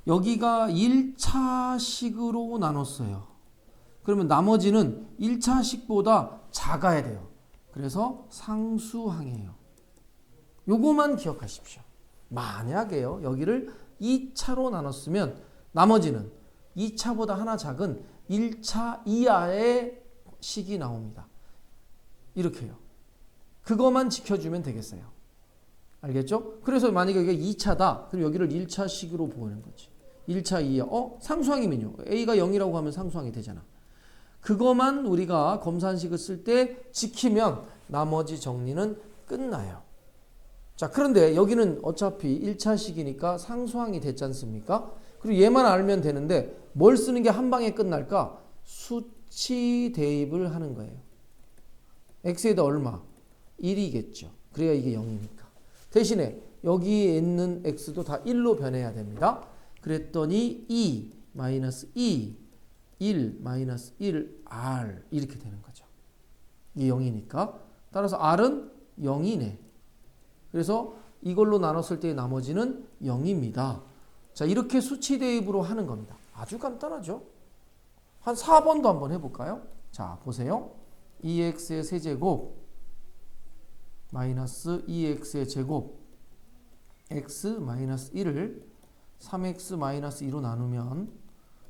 A: 여기가 1차식으로 나눴어요. 그러면 나머지는 1차식보다 작아야 돼요. 그래서 상수항이에요. 요거만 기억하십시오. 만약에요. 여기를 2차로 나눴으면 나머지는 2차보다 하나 작은 1차 이하의 식이 나옵니다. 이렇게요. 그것만 지켜주면 되겠어요. 알겠죠? 그래서 만약에 여기가 2차다. 그럼 여기를 1차식으로 보는 거지. 1차 이하. 상수항이면요. A가 0이라고 하면 상수항이 되잖아. 그것만 우리가 검산식을 쓸 때 지키면 나머지 정리는 끝나요. 자, 그런데 여기는 어차피 1차식이니까 상수항이 됐지 않습니까? 그리고 얘만 알면 되는데 뭘 쓰는 게 한 방에 끝날까? 수치 대입을 하는 거예요. x에다 얼마? 1이겠죠. 그래야 이게 0이니까. 대신에 여기에 있는 x도 다 1로 변해야 됩니다. 그랬더니 2 마이너스 2 1 마이너스 1 r 이렇게 되는 거죠. 이게 0이니까. 따라서 r은 0이네. 그래서 이걸로 나눴을 때의 나머지는 0입니다. 자, 이렇게 수치 대입으로 하는 겁니다. 아주 간단하죠. 한 4번도 한번 해볼까요? 자, 보세요. 2x의 세제곱 마이너스 2x의 제곱 x-1을 3x-2로 나누면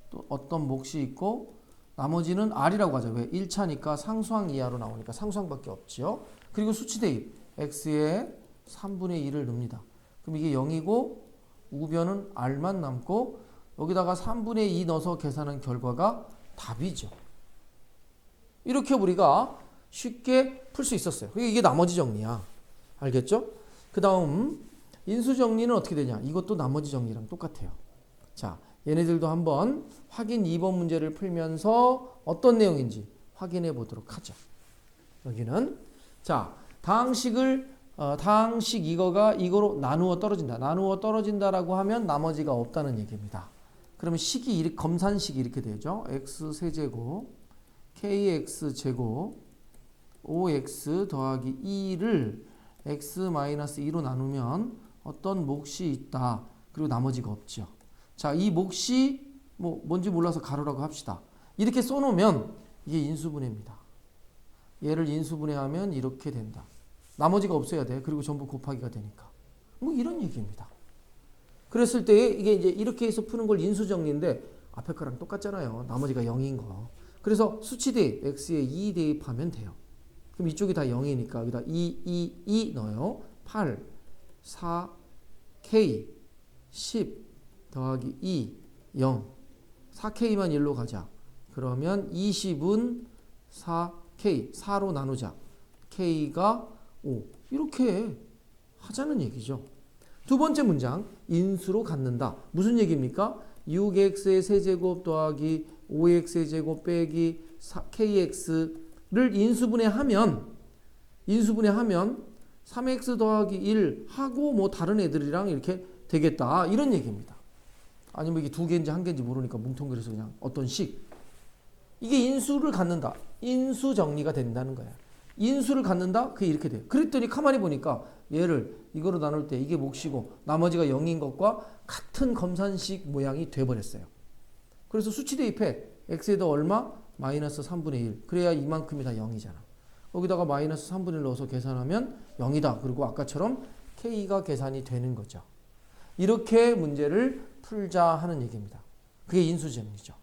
A: 또 어떤 몫이 있고 나머지는 r이라고 하죠. 왜? 1차니까 상수항 이하로 나오니까 상수항밖에 없죠. 그리고 수치 대입 x에 3분의 2를 넣습니다. 그럼 이게 0이고 우변은 r만 남고 여기다가 3분의 2 넣어서 계산한 결과가 답이죠. 이렇게 우리가 쉽게 풀 수 있었어요. 이게 나머지 정리야. 알겠죠? 그 다음 인수 정리는 어떻게 되냐? 이것도 나머지 정리랑 똑같아요. 자, 얘네들도 한번 확인 2번 문제를 풀면서 어떤 내용인지 확인해 보도록 하죠. 여기는 자, 다항식 이거가 이거로 나누어 떨어진다. 나누어 떨어진다라고 하면 나머지가 없다는 얘기입니다. 그러면 식이 검산식이 이렇게 되죠. x 세제곱 kx 제곱 5x 더하기 2를 x-2로 나누면 어떤 몫이 있다. 그리고 나머지가 없죠. 자, 이 몫이 뭔지 몰라서 가로라고 합시다. 이렇게 써놓으면 이게 인수분해입니다. 얘를 인수분해하면 이렇게 된다. 나머지가 없어야 돼. 그리고 전부 곱하기가 되니까. 이런 얘기입니다. 그랬을 때 이게 이제 이렇게 해서 푸는 걸 인수정리인데 앞에 거랑 똑같잖아요. 나머지가 0인 거. 그래서 수치 대입, x에 2 대입하면 돼요. 그럼 이쪽이 다 0이니까 여기다 2 넣어요. 8, 4, k, 10 더하기 2, 0. 4k만 1로 가자. 그러면 20은 4k, 4로 나누자. k가 5. 이렇게 하자는 얘기죠. 두 번째 문장, 인수로 갖는다. 무슨 얘기입니까? 6x의 세제곱 더하기 5x의 제곱 빼기 kx를 인수분해하면 3x 더하기 1 하고 다른 애들이랑 이렇게 되겠다. 이런 얘기입니다. 아니면 이게 두 개인지 한 개인지 모르니까 뭉텅그려서 그냥 어떤 식. 이게 인수를 갖는다. 인수 정리가 된다는 거야. 인수를 갖는다? 그게 이렇게 돼요. 그랬더니 가만히 보니까 얘를 이거로 나눌 때 이게 몫이고 나머지가 0인 것과 같은 검산식 모양이 돼버렸어요. 그래서 수치 대입해. x에다 얼마? 마이너스 3분의 1. 그래야 이만큼이 다 0이잖아. 여기다가 마이너스 3분의 1 넣어서 계산하면 0이다. 그리고 아까처럼 k가 계산이 되는 거죠. 이렇게 문제를 풀자 하는 얘기입니다. 그게 인수정리죠.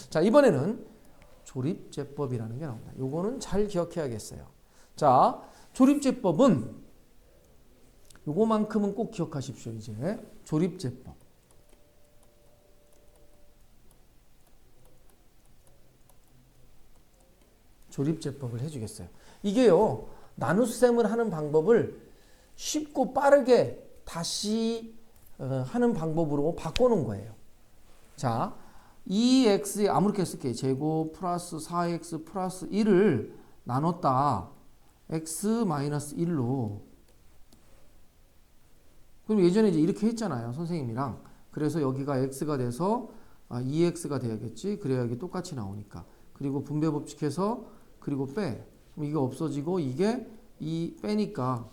A: 자, 이번에는 조립제법이라는 게 나옵니다. 요거는 잘 기억해야겠어요. 자, 조립제법은 요거만큼은 꼭 기억하십시오. 이제 조립제법. 조립제법을 해주겠어요. 이게요, 나눗셈을 하는 방법을 쉽고 빠르게 다시 하는 방법으로 바꿔놓은 거예요. 자, 2x에 아무렇게 쓸게요. 제곱 플러스 4x 플러스 1을 나눴다. x-1로. 그럼 예전에 이제 이렇게 했잖아요. 선생님이랑. 그래서 여기가 x가 돼서 2x가 돼야겠지. 그래야 여기 똑같이 나오니까. 그리고 분배 법칙해서 그리고 빼. 그럼 이게 없어지고 이게 2 빼니까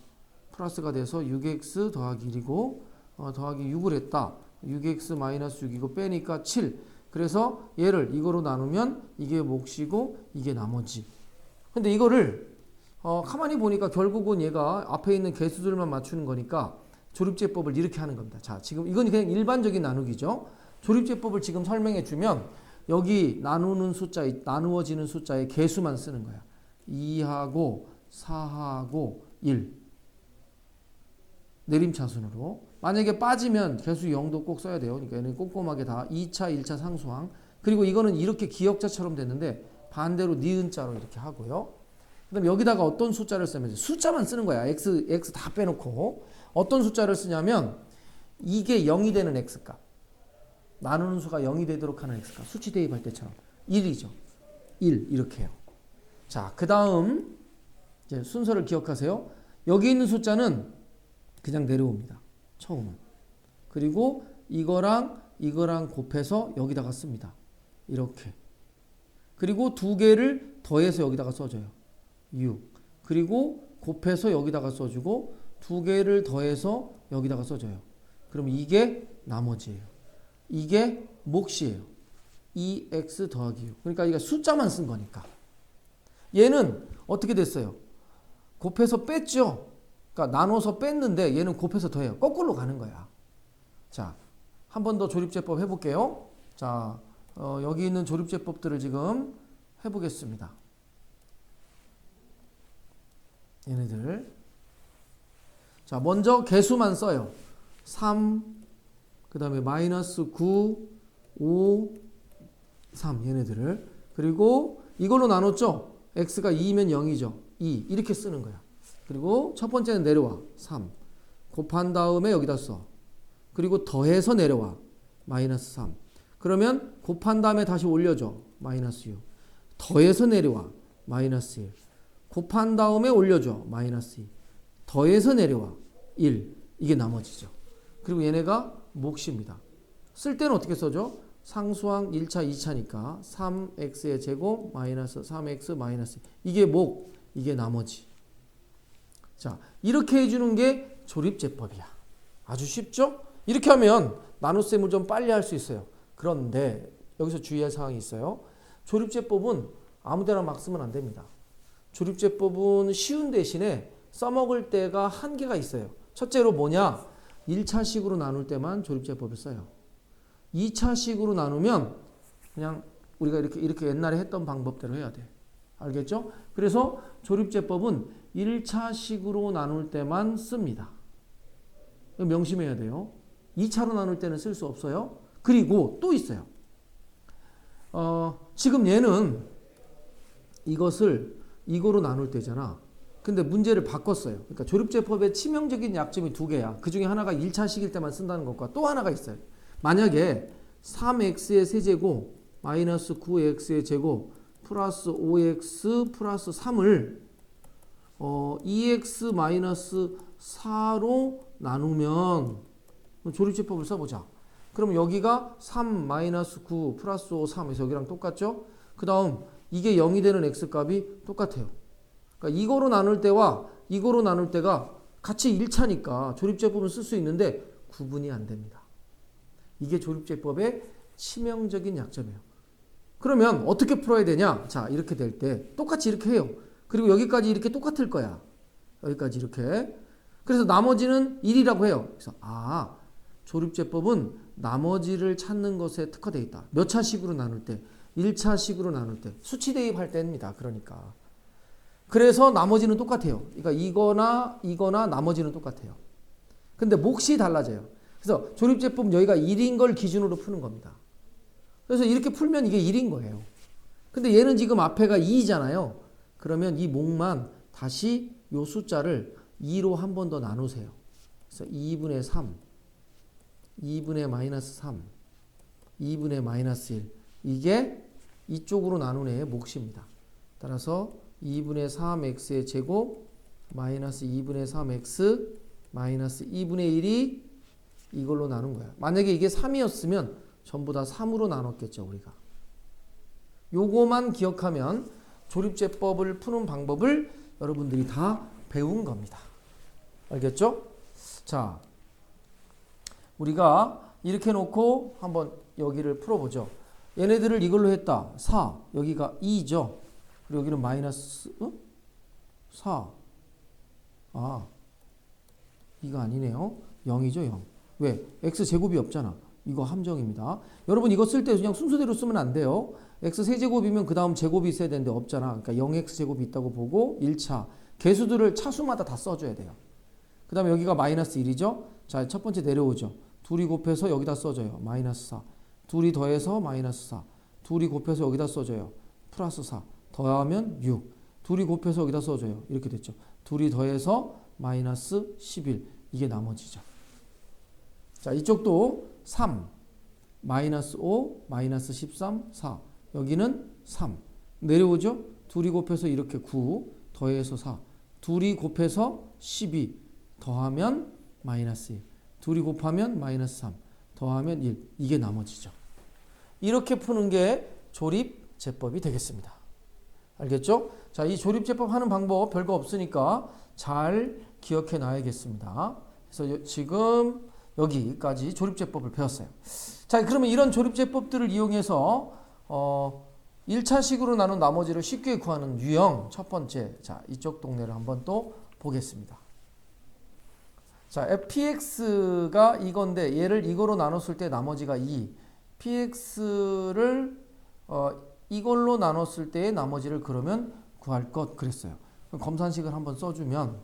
A: 플러스가 돼서 6x 더하기 1이고 더하기 6을 했다. 6x 마이너스 6이고 빼니까 7. 그래서 얘를 이거로 나누면 이게 몫이고 이게 나머지. 근데 이거를 가만히 보니까 결국은 얘가 앞에 있는 개수들만 맞추는 거니까 조립제법을 이렇게 하는 겁니다. 자, 지금 이건 그냥 일반적인 나누기죠. 조립제법을 지금 설명해 주면 여기 나누어지는 숫자의 개수만 쓰는 거야. 2하고 4하고 1. 내림차순으로. 만약에 빠지면 개수 0도 꼭 써야 돼요. 그러니까 얘는 꼼꼼하게 다 2차, 1차 상수항. 그리고 이거는 이렇게 기역자처럼 됐는데 반대로 니은자로 이렇게 하고요. 그 다음에 여기다가 어떤 숫자를 쓰면 숫자만 쓰는 거야. x 다 빼놓고. 어떤 숫자를 쓰냐면 이게 0이 되는 x값. 나누는 수가 0이 되도록 하는 x값. 수치 대입할 때처럼. 1이죠. 1 이렇게 해요. 자, 그 다음 이제 순서를 기억하세요. 여기 있는 숫자는 그냥 내려옵니다. 처음은. 그리고 이거랑 곱해서 여기다가 씁니다. 이렇게. 그리고 두 개를 더해서 여기다가 써줘요. 6. 그리고 곱해서 여기다가 써주고 두 개를 더해서 여기다가 써줘요. 그럼 이게 나머지예요. 이게 몫이에요. 2x 더하기 6. 그러니까 이거 숫자만 쓴 거니까. 얘는 어떻게 됐어요? 곱해서 뺐죠. 그러니까 나눠서 뺐는데 얘는 곱해서 더해요. 거꾸로 가는 거야. 자, 한 번 더 조립제법 해볼게요. 자, 여기 있는 조립제법들을 지금 해보겠습니다. 얘네들. 자, 먼저 개수만 써요. 3, 그 다음에 마이너스 9, 5, 3 얘네들을. 그리고 이걸로 나눴죠? x가 2면 0이죠. 2 이렇게 쓰는 거야. 그리고 첫 번째는 내려와. 3 곱한 다음에 여기다 써. 그리고 더해서 내려와. 마이너스 3 그러면 곱한 다음에 다시 올려줘. 마이너스 6 더해서 내려와. 마이너스 1 곱한 다음에 올려줘. 마이너스 2 더해서 내려와. 1 이게 나머지죠. 그리고 얘네가 몫입니다. 쓸 때는 어떻게 써죠? 상수항 1차 2차니까 3x의 제곱 마이너스 3x 마이너스 이게 몫 이게 나머지. 자, 이렇게 해주는 게 조립제법이야. 아주 쉽죠? 이렇게 하면 나눗셈을 좀 빨리 할 수 있어요. 그런데 여기서 주의할 사항이 있어요. 조립제법은 아무데나 막 쓰면 안 됩니다. 조립제법은 쉬운 대신에 써먹을 때가 한계가 있어요. 첫째로 뭐냐? 1차식으로 나눌 때만 조립제법을 써요. 2차식으로 나누면 그냥 우리가 이렇게 옛날에 했던 방법대로 해야 돼. 알겠죠? 그래서 조립제법은 1차식으로 나눌 때만 씁니다. 명심해야 돼요. 2차로 나눌 때는 쓸 수 없어요. 그리고 또 있어요. 지금 얘는 이것을 이거로 나눌 때잖아. 근데 문제를 바꿨어요. 그러니까 조립제법의 치명적인 약점이 두 개야. 그 중에 하나가 1차식일 때만 쓴다는 것과 또 하나가 있어요. 만약에 3x의 세제곱 마이너스 9x의 제곱 플러스 5x 플러스 3을 2x 마이너스 4로 나누면 조립제법을 써보자. 그럼 여기가 3 마이너스 9 플러스 5 3에서 여기랑 똑같죠? 그 다음 이게 0이 되는 x값이 똑같아요. 그러니까 이거로 나눌 때와 이거로 나눌 때가 같이 1차니까 조립제법은 쓸 수 있는데 구분이 안 됩니다. 이게 조립제법의 치명적인 약점이에요. 그러면 어떻게 풀어야 되냐? 자, 이렇게 될 때 똑같이 이렇게 해요. 그리고 여기까지 이렇게 똑같을 거야. 여기까지 이렇게. 그래서 나머지는 1이라고 해요. 그래서 조립제법은 나머지를 찾는 것에 특화되어 있다. 몇 차식으로 나눌 때? 1차식으로 나눌 때. 수치 대입할 때입니다. 그러니까. 그래서 나머지는 똑같아요. 그러니까 이거나 나머지는 똑같아요. 근데 몫이 달라져요. 그래서 조립제법 여기가 1인 걸 기준으로 푸는 겁니다. 그래서 이렇게 풀면 이게 1인 거예요. 근데 얘는 지금 앞에가 2잖아요. 그러면 이 몫만 다시 요 숫자를 2로 한 번 더 나누세요. 그래서 2분의 3, 2분의 마이너스 3, 2분의 마이너스 1. 이게 이쪽으로 나눈 애의 몫입니다. 따라서 2분의 3x의 제곱 마이너스 2분의 3x 마이너스 2분의 1이 이걸로 나눈 거야. 만약에 이게 3이었으면 전부 다 3으로 나눴겠죠, 우리가. 요거만 기억하면 조립제법을 푸는 방법을 여러분들이 다 배운 겁니다. 알겠죠? 자, 우리가 이렇게 놓고 한번 여기를 풀어보죠. 얘네들을 이걸로 했다. 4. 여기가 2죠. 그리고 여기는 마이너스 4. 이거 아니네요. 0이죠, 0. 왜? x제곱이 없잖아. 이거 함정입니다. 여러분 이거 쓸 때 그냥 순서대로 쓰면 안 돼요. x세제곱이면 그 다음 제곱이 있어야 되는데 없잖아. 그러니까 0x제곱이 있다고 보고 1차. 개수들을 차수마다 다 써줘야 돼요. 그 다음에 여기가 마이너스 1이죠. 자, 첫 번째 내려오죠. 둘이 곱해서 여기다 써줘요. 마이너스 4. 둘이 더해서 마이너스 4. 둘이 곱해서 여기다 써줘요. 플러스 4. 더하면 6. 둘이 곱해서 여기다 써줘요. 이렇게 됐죠. 둘이 더해서 마이너스 11. 이게 나머지죠. 자, 이쪽도 3. 마이너스 5. 마이너스 13. 4. 여기는 3. 내려오죠. 둘이 곱해서 이렇게 9. 더해서 4. 둘이 곱해서 12. 더하면 마이너스 1. 둘이 곱하면 마이너스 3. 더하면 1. 이게 나머지죠. 이렇게 푸는 게 조립제법이 되겠습니다. 알겠죠? 자, 이 조립제법 하는 방법 별거 없으니까 잘 기억해 놔야겠습니다. 그래서 지금 여기까지 조립제법을 배웠어요. 자, 그러면 이런 조립제법들을 이용해서 1차식으로 나눈 나머지를 쉽게 구하는 유형 첫 번째. 자, 이쪽 동네를 한번 또 보겠습니다. 자, px가 이건데 얘를 이거로 나눴을 때 나머지가 2. px를 이걸로 나눴을 때의 나머지를 그러면 구할 것 그랬어요. 그럼 검산식을 한번 써주면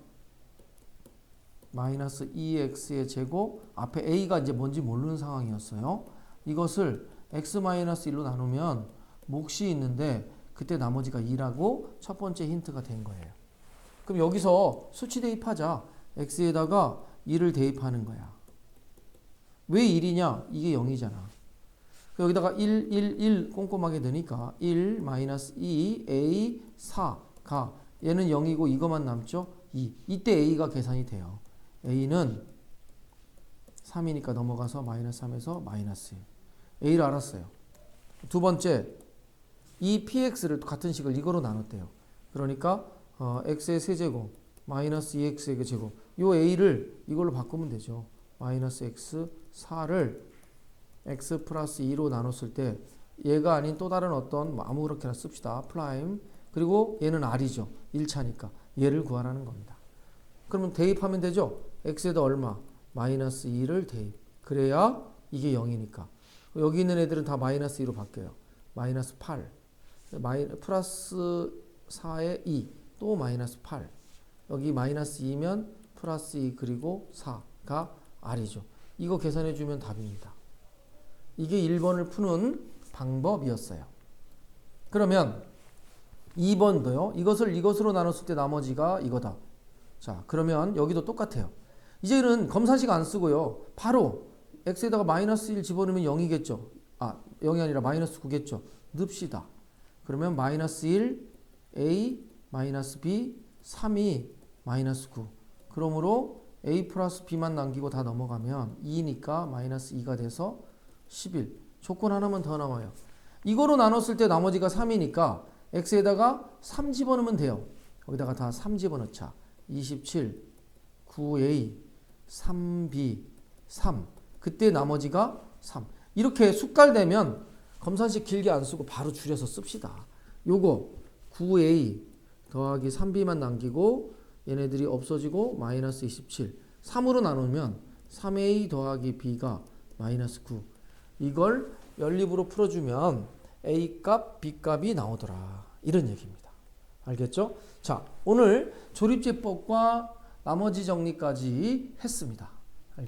A: 마이너스 2x의 제곱 앞에 a가 이제 뭔지 모르는 상황이었어요. 이것을 x-1로 나누면 몫이 있는데 그때 나머지가 2라고 첫 번째 힌트가 된 거예요. 그럼 여기서 수치 대입하자. x에다가 2를 대입하는 거야. 왜 1이냐? 이게 0이잖아. 여기다가 1, 1, 1 꼼꼼하게 넣으니까 1, 마이너스 2, a, 4가 얘는 0이고 이것만 남죠? 2. 이때 a가 계산이 돼요. a는 3이니까 넘어가서 마이너스 3에서 마이너스 1. a를 알았어요. 두 번째, 이 px를 같은 식을 이거로 나눴대요. 그러니까 x의 세제곱 마이너스 2x의 제곱 요 a를 이걸로 바꾸면 되죠. 마이너스 x 4를 x 플러스 2로 나눴을 때 얘가 아닌 또 다른 어떤 아무렇게나 씁시다. 프라임 그리고 얘는 r이죠. 1차니까 얘를 구하라는 겁니다. 그러면 대입하면 되죠. x에다 얼마? 마이너스 2를 대입. 그래야 이게 0이니까. 여기 있는 애들은 다 마이너스 2로 바뀌어요. 마이너스 8 플러스 4에 2 또 마이너스 8 여기 마이너스 2면 플러스 2 그리고 4가 r이죠. 이거 계산해 주면 답입니다. 이게 1번을 푸는 방법이었어요. 그러면 2번도요. 이것을 이것으로 나눴을 때 나머지가 이거다. 자, 그러면 여기도 똑같아요. 이제는 검산식 안 쓰고요. 바로 x에다가 마이너스 1 집어넣으면 0이겠죠. 0이 아니라 마이너스 9겠죠. 넣읍시다. 그러면 마이너스 1, a, 마이너스 b, 3이 마이너스 9. 그러므로 a 플러스 b만 남기고 다 넘어가면 2니까 마이너스 2가 돼서 11. 조건 하나만 더 나와요. 이거로 나눴을 때 나머지가 3이니까 x에다가 3 집어넣으면 돼요. 거기다가 다 3 집어넣자. 27, 9a, 3b, 3. 그때 나머지가 3. 이렇게 숫갈되면 검산식 길게 안 쓰고 바로 줄여서 씁시다. 요거 9a 더하기 3b만 남기고 얘네들이 없어지고 마이너스 27. 3으로 나누면 3a 더하기 b가 마이너스 9. 이걸 연립으로 풀어주면 a 값, b 값이 나오더라. 이런 얘기입니다. 알겠죠? 자, 오늘 조립제법과 나머지 정리까지 했습니다.